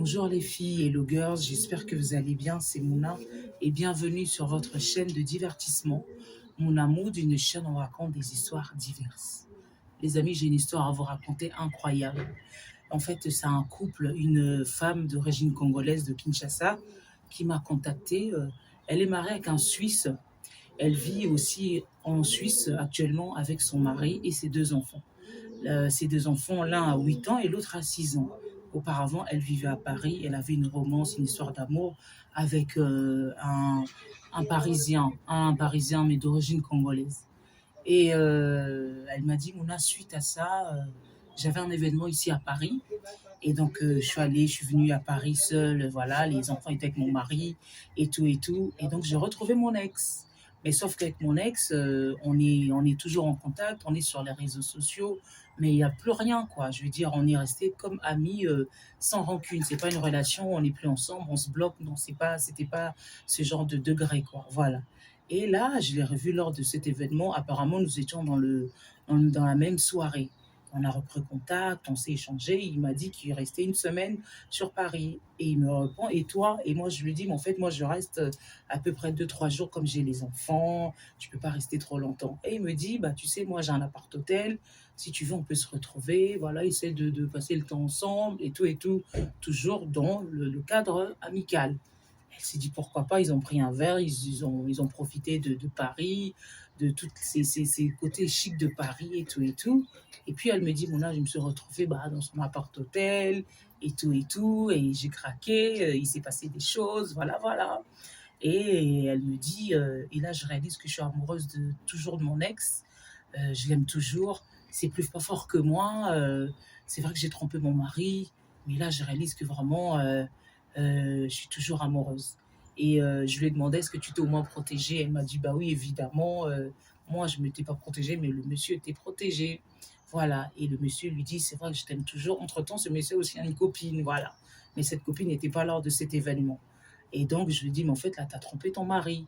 Bonjour les filles et girls, j'espère que vous allez bien, c'est Mouna et bienvenue sur votre chaîne de divertissement. Mouna Mood, une chaîne où on raconte des histoires diverses. Les amis, j'ai une histoire à vous raconter incroyable. En fait, c'est un couple, une femme d'origine congolaise de Kinshasa qui m'a contactée. Elle est mariée avec un Suisse. Elle vit aussi en Suisse actuellement avec son mari et ses deux enfants. Ses deux enfants, l'un a 8 ans et l'autre a 6 ans. Auparavant, elle vivait à Paris, elle avait une romance, une histoire d'amour avec un Parisien mais d'origine congolaise. Et elle m'a dit, Mouna, suite à ça, j'avais un événement ici à Paris. Et donc, je suis venue à Paris seule, voilà, les enfants étaient avec mon mari et tout et tout. Et donc, j'ai retrouvé mon ex. Mais sauf qu'avec mon ex, on est toujours en contact, on est sur les réseaux sociaux, mais il n'y a plus rien, quoi. Je veux dire, on est resté comme amis, sans rancune. C'est pas une relation, on n'est plus ensemble, on se bloque. Non, c'était pas ce genre de degré, quoi. Voilà. Et là, je l'ai revu lors de cet événement. Apparemment, nous étions dans la même soirée. On a repris contact, on s'est échangé. Il m'a dit qu'il restait une semaine sur Paris. Et il me répond, et toi? Et moi, je lui dis, mais en fait, moi, je reste à peu près 2, 3 jours comme j'ai les enfants. Je ne peux pas rester trop longtemps. Et il me dit, bah, tu sais, moi, j'ai un appart-hôtel. Si tu veux, on peut se retrouver. Voilà, essayer de passer le temps ensemble et tout et tout. Toujours dans le cadre amical. Elle s'est dit pourquoi pas, ils ont pris un verre, ils ont profité de Paris, de tous ces côtés chics de Paris et tout et tout. Et puis elle me dit, Mona, je me suis retrouvée dans son appart-hôtel et tout, et j'ai craqué, il s'est passé des choses, voilà, voilà. Et elle me dit, et là je réalise que je suis amoureuse toujours de mon ex, je l'aime toujours, c'est plus pas fort que moi, c'est vrai que j'ai trompé mon mari, mais là je réalise que vraiment je suis toujours amoureuse. Et je lui ai demandé, est-ce que tu t'es au moins protégée? Elle m'a dit, bah oui, évidemment, moi je ne m'étais pas protégée, mais le monsieur était protégé. Voilà, et le monsieur lui dit, c'est vrai que je t'aime toujours. Entre-temps, ce monsieur aussi a une copine, voilà. Mais cette copine n'était pas lors de cet événement. Et donc, je lui dis, mais en fait, là, tu as trompé ton mari.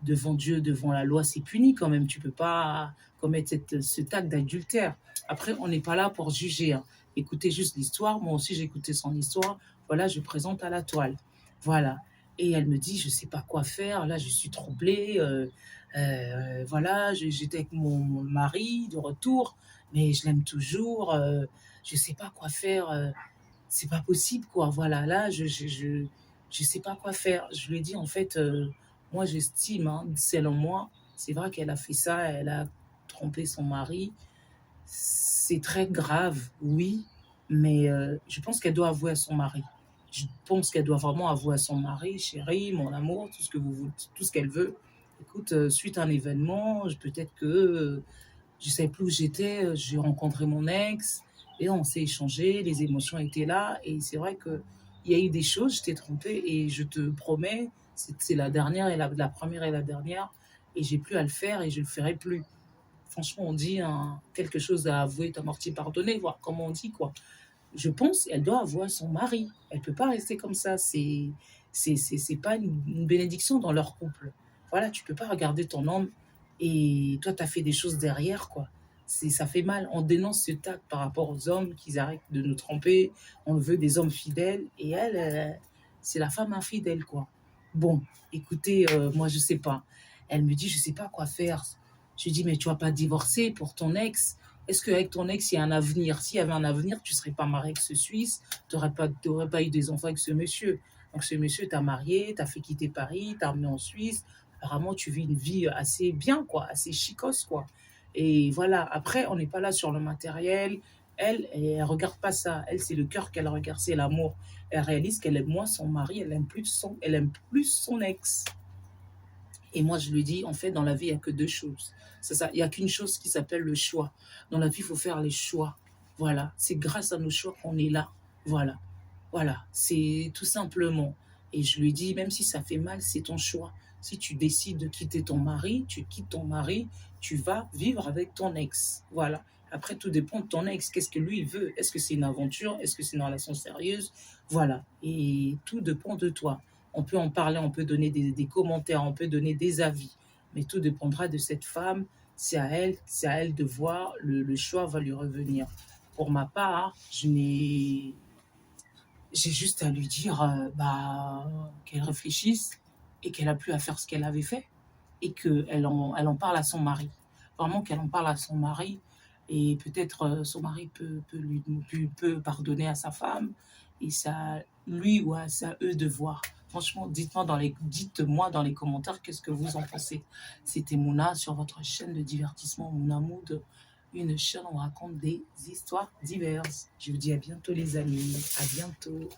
Devant Dieu, devant la loi, c'est puni quand même. Tu peux pas commettre cet acte d'adultère. Après, on n'est pas là pour juger, hein. Écoutez juste l'histoire. Moi aussi, j'ai écouté son histoire. Voilà, je présente à la toile. Voilà. Et elle me dit, je sais pas quoi faire. Là, je suis troublée. Voilà, j'étais avec mon mari de retour, mais je l'aime toujours. Je sais pas quoi faire. C'est pas possible, quoi. Voilà, là, je sais pas quoi faire. Je lui ai dit, en fait, moi, j'estime, hein, selon moi, c'est vrai qu'elle a fait ça, elle a trompé son mari. C'est très grave, oui, mais je pense qu'elle doit avouer à son mari. Je pense qu'elle doit vraiment avouer à son mari, chérie, mon amour, tout ce que tout ce qu'elle veut. Écoute, suite à un événement, peut-être que je savais plus où j'étais, j'ai rencontré mon ex et on s'est échangé, les émotions étaient là et c'est vrai que il y a eu des choses, je t'ai trompée et je te promets, c'est la dernière et la première et la dernière et j'ai plus à le faire et je le ferai plus. Franchement, on dit hein, quelque chose à avouer, ta mortier pardonner, voir comment on dit quoi. Je pense qu'elle doit avouer son mari. Elle peut pas rester comme ça. C'est pas une bénédiction dans leur couple. Voilà, tu peux pas regarder ton homme et toi, tu as fait des choses derrière, quoi. Ça fait mal. On dénonce ce tact par rapport aux hommes, qu'ils arrêtent de nous tromper. On veut des hommes fidèles. Et elle, c'est la femme infidèle, quoi. Bon, écoutez, moi, je sais pas. Elle me dit, je sais pas quoi faire. Je lui dis, mais tu vas pas divorcer pour ton ex. Est-ce qu'avec ton ex, il y a un avenir? S'il y avait un avenir, tu ne serais pas marié avec ce Suisse, tu n'aurais pas eu des enfants avec ce monsieur. Donc ce monsieur t'a marié, t'a fait quitter Paris, t'a ramené en Suisse. Apparemment, tu vis une vie assez bien, quoi, assez chicose, quoi. Et voilà, après, on n'est pas là sur le matériel. Elle regarde pas ça. Elle, c'est le cœur qu'elle regarde, c'est l'amour. Elle réalise qu'elle aime moins son mari, elle aime plus son ex. Et moi, je lui dis, en fait, dans la vie, il n'y a que deux choses. C'est ça, il n'y a qu'une chose qui s'appelle le choix. Dans la vie, il faut faire les choix. Voilà, c'est grâce à nos choix qu'on est là. Voilà, voilà, c'est tout simplement. Et je lui dis, même si ça fait mal, c'est ton choix. Si tu décides de quitter ton mari, tu quittes ton mari, tu vas vivre avec ton ex. Voilà. Après, tout dépend de ton ex. Qu'est-ce que lui, il veut? Est-ce que c'est une aventure? Est-ce que c'est une relation sérieuse? Voilà. Et tout dépend de toi. On peut en parler, on peut donner des commentaires, on peut donner des avis. Mais tout dépendra de cette femme. C'est à elle de voir. Le choix va lui revenir. Pour ma part, je n'ai j'ai juste à lui dire qu'elle réfléchisse et qu'elle a plus à faire ce qu'elle avait fait et qu'elle en parle à son mari. Vraiment qu'elle en parle à son mari et peut-être son mari peut pardonner à sa femme et ça, lui ou à ça, eux de voir. Franchement, dites-moi dans les commentaires qu'est-ce que vous en pensez. C'était Mouna sur votre chaîne de divertissement Mouna Mood, une chaîne où on raconte des histoires diverses. Je vous dis à bientôt les amis, à bientôt.